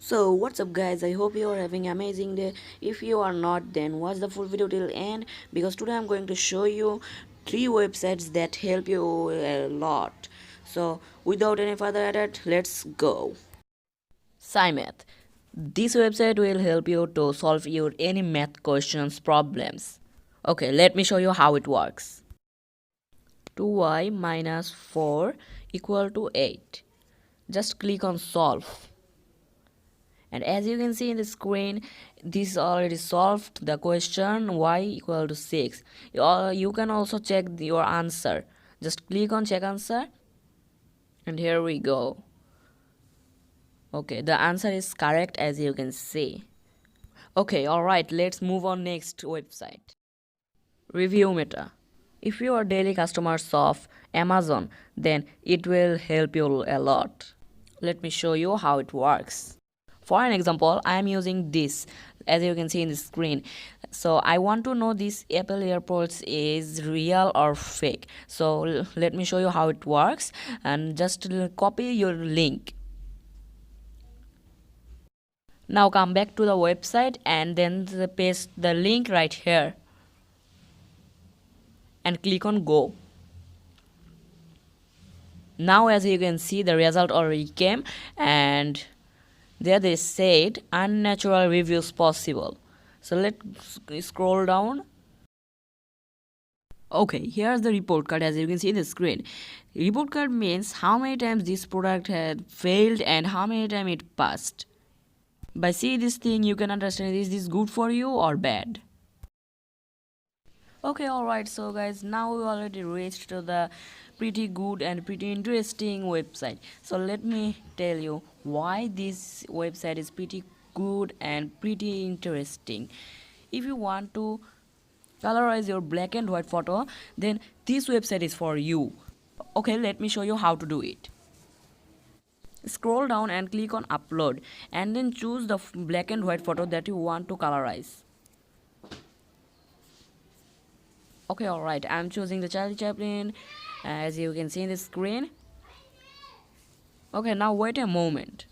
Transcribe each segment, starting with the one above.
So what's up guys, I hope you are having an amazing day. If you are not, then watch the full video till end, because today I'm going to show you 3 websites that help you a lot. So without any further ado, let's go. SciMath. This website will help you to solve your any math questions problems. Okay, let me show you how it works. 2y minus 4 equal to 8. Just click on solve. And as you can see in the screen, this already solved the question y equal to 6. You can also check your answer. Just click on check answer, and here we go. Okay, the answer is correct, as you can see. Okay, alright, let's move on next website. Review Meta. If you are daily customers of Amazon, then it will help you a lot. Let me show you how it works. For an example, I am using this, as you can see in the screen. So I want to know this Apple AirPods is real or fake. So let me show you how it works, and just copy your link. Now come back to the website and then paste the link right here and click on go. Now as you can see, the result already came, and there they said unnatural reviews possible. So let's scroll down. Okay, here's the report card, as you can see in the screen. Report card means how many times this product had failed and how many times it passed. By seeing this thing, you can understand, is this good for you or bad. Okay, alright, so guys, now we already reached to the pretty good and pretty interesting website. So let me tell you why this website is pretty good and pretty interesting. If you want to colorize your black and white photo, then this website is for you. Okay, let me show you how to do it. Scroll down and click on upload, and then choose the black and white photo that you want to colorize. Okay, alright, I'm choosing the Charlie Chaplin, as you can see in the screen. Okay, now wait a moment.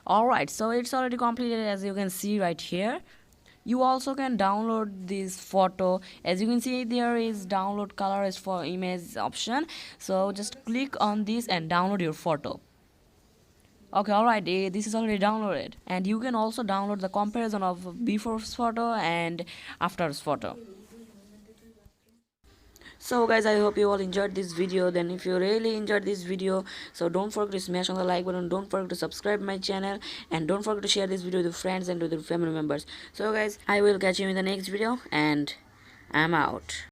Alright, so it's already completed, as you can see right here. You also can download this photo. As you can see, there is download colors for image option. So just click on this and download your photo. Okay, alright, this is already downloaded. And you can also download the comparison of before's photo and after's photo. So guys, I hope you all enjoyed this video. Then if you really enjoyed this video, so don't forget to smash on the like button, don't forget to subscribe my channel, and don't forget to share this video with your friends and with your family members. So guys, I will catch you in the next video, and I'm out.